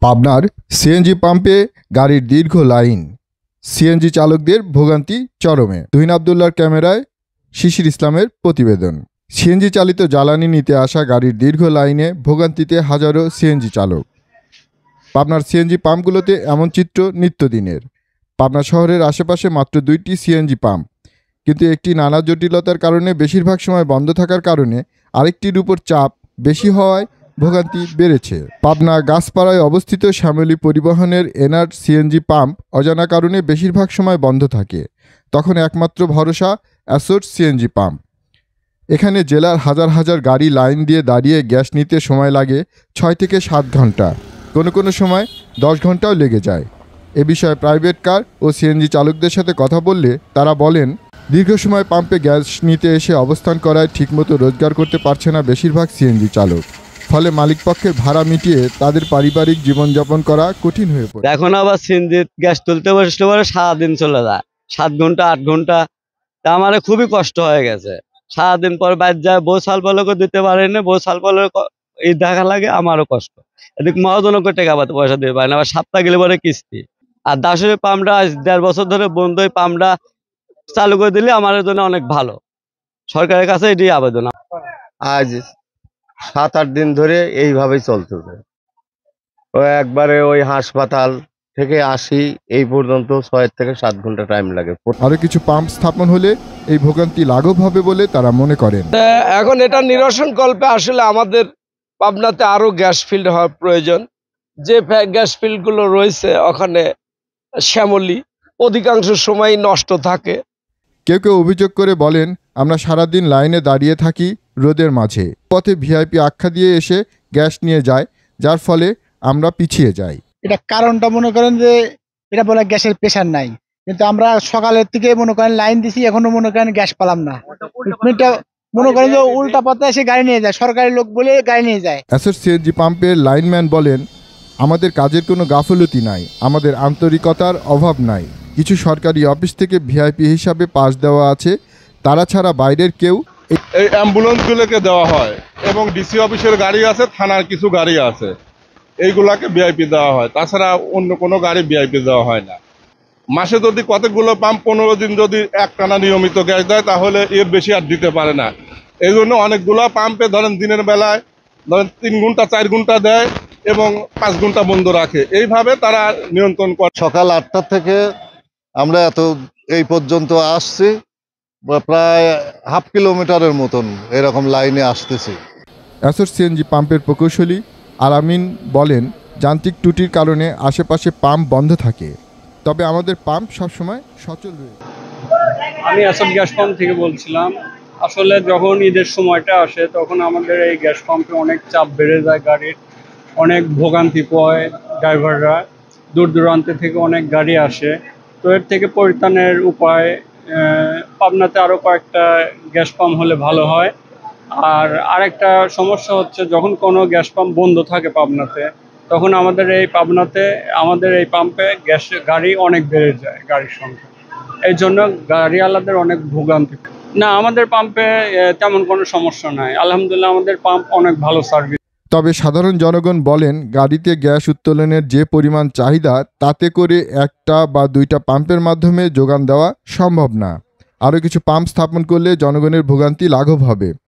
পাবনার সিএনজি পাম্পে গাড়ির দীর্ঘ লাইন, সিএনজি চালকদের ভোগান্তি চরমে। তুহিন আবদুল্লাহর ক্যামেরায় শিশির ইসলামের প্রতিবেদন। সিএনজি চালিত জ্বালানি নিতে আসা গাড়ির দীর্ঘ লাইনে ভোগান্তিতে হাজারো সিএনজি চালক। পাবনার সিএনজি পাম্পগুলোতে এমন চিত্র নিত্যদিনের। পাবনা শহরের আশেপাশে মাত্র 2টি সিএনজি পাম্প, কিন্তু একটি নানা জটিলতার কারণে বেশিরভাগ সময় বন্ধ থাকার কারণে আরেকটির উপর চাপ বেশি হওয়ায় ভোগান্তি বেড়েছে। পাবনা গাছপাড়ায় অবস্থিত শ্যামলী পরিবহনের এনআর সিএনজি পাম্প অজানা কারণে বেশিরভাগ সময় বন্ধ থাকে। তখন একমাত্র ভরসা অ্যাসোর সিএনজি পাম্প। এখানে জেলার হাজার হাজার গাড়ি লাইন দিয়ে দাঁড়িয়ে গ্যাস নিতে সময় লাগে 6 থেকে 7 ঘন্টা, কোনো সময় 10 ঘন্টাও লেগে যায়। এ বিষয়ে প্রাইভেট কার ও সিএনজি চালকদের সাথে কথা বললে তারা বলেন, দীর্ঘ সময় পাম্পে গ্যাস নিতে এসে অবস্থান করায় ঠিকমতো রোজগার করতে পারছে না বেশিরভাগ সিএনজি চালক। ফলে মালিকপক্ষের ভাড়া মিটিয়ে তাদের পারিবারিক জীবনযাপন করা কঠিন হয়ে পড়ে। এখন আবার সিএনজি গ্যাস তুলতে বসলে পরে সারাদিন চলে যায়, 7 ঘন্টা 8 ঘন্টা। তা আমার খুবই কষ্ট হয়ে গেছে। সারাদিন পর বাইর যায়, বউ সাল পালকও দিতে পারেনি, বউ সাল পালক এই দেখা লাগে, আমারও কষ্ট। এদিক মহাজনকে টাকা পয়সা দিতে পারে না, আবার সপ্তাহ গেলে পরে কিস্তি। আর দাসের পাম্পটা 1.5 বছর ধরে বন্ধ, ওই পাম্পটা চালু করে দিলে আমার জন্য অনেক ভালো। সরকারের কাছে এটি আবেদন। আজ 7-8 দিন ধরে এইভাবেই চলতেছে। একবারে ওই হাসপাতাল থেকে আসি এই পর্যন্ত 6 থেকে 7 ঘন্টা টাইম লাগে। আরও কিছু পাম্প স্থাপন হলে এই ভোগান্তি লাঘব হবে বলে তারা মনে করেন। এখন এটা নিরসন কল্পে আসলে আমাদের পাবনাতে আরো গ্যাস ফিল্ড হওয়ার প্রয়োজন। যে গ্যাস ফিল্ডগুলো রয়েছে ওখানে শ্যামলী অধিকাংশ সময় নষ্ট থাকে। কেউ অভিযোগ করে বলেন, আমরা সারাদিন লাইনে দাঁড়িয়ে থাকি রোদের মাঝে, পথে ভিআইপি আখ্যা দিয়ে এসে গ্যাস নিয়ে যায়, যার ফলে আমরা পিছিয়ে যাই। এটা কারণটা মনে করেন যে এটা বলে গ্যাসের প্রেশার নাই, কিন্তু আমরা সকালের থেকে মনে করেন লাইন দিছি, এখনো মনে করেন গ্যাস পেলাম না। মনে করেন যে উল্টা পথে এসে গাড়ি নিয়ে যায়, সরকারি লোক বলে গাড়ি নিয়ে যায়। অ্যাসোর সিএনজি পাম্পের লাইনম্যান বলেন, আমাদের কাজের কোনো গাফলতি নাই, আমাদের আন্তরিকতার অভাব নাই। কিছু সরকারি অফিস থেকে ভিআইপি হিসাবে পাস দেওয়া আছে, তারা ছাড়া বাইরের কেউ। এই অ্যাম্বুলেন্সগুলোকে দেওয়া হয় এবং ডিসি অফিসের গাড়ি আছে, থানার কিছু গাড়ি আছে, এইগুলাকে ভিআইপি দেওয়া হয়। তাছাড়া অন্য কোনো গাড়ি ভিআইপি দেওয়া হয় না। মাসে যদি কতগুলো পাম্প 15 দিন যদি একটানা নিয়মিত গ্যাস দেয়, তাহলে এর বেশি আর দিতে পারে না। এই জন্য অনেকগুলো পাম্পে ধরেন দিনের বেলায় ধরেন 3 ঘন্টা 4 ঘন্টা দেয় এবং 5 ঘন্টা বন্ধ রাখে। এইভাবে তারা নিয়ন্ত্রণ করে। সকাল 8টা থেকে আমরা এই পর্যন্ত আসছি, প্রায় হাফ কিলোমিটারের মতন এরকম লাইনে আসতেছি। অ্যাসোর সিএনজি পাম্পের প্রকৌশলী আলামিন বলেন, যান্ত্রিক ত্রুটির কারণে আশেপাশে পাম্প বন্ধ থাকে, তবে আমাদের পাম্প সবসময় সচল রয়েছে। আমি অ্যাসোর গ্যাস পাম্প থেকে বলছিলাম। আসলে যখন ঈদের সময়টা আসে তখন আমাদের এই গ্যাস পাম্পে অনেক চাপ বেড়ে যায়, গাড়ির অনেক ভোগান্তি পায় ড্রাইভাররা। দূর দূরান্ত থেকে অনেক গাড়ি আসে। তো এর থেকে পরিত্রাণের উপায় পাবনাতে আরও কয়েকটা গ্যাস পাম্প হলে ভালো হয়। আর আরেকটা সমস্যা হচ্ছে, যখন কোনো গ্যাস পাম্প বন্ধ থাকে পাবনাতে, তখন আমাদের এই পাম্পে গাড়ি অনেক বেড়ে যায়, গাড়ির সংখ্যা। এই জন্য গাড়িওয়ালাদের অনেক ভোগান্তি। না, আমাদের পাম্পে তেমন কোনো সমস্যা নাই, আলহামদুলিল্লাহ। আমাদের পাম্প অনেক ভালো সার্ভিস। তবে সাধারণ জনগণ বলেন, গাড়িতে গ্যাস উত্তোলনের যে পরিমাণ চাহিদা, তাতে করে 1টা বা 2টা পাম্পের মাধ্যমে যোগান দেওয়া সম্ভব না। আরও কিছু পাম্প স্থাপন করলে জনগণের ভোগান্তি লাঘব হবে।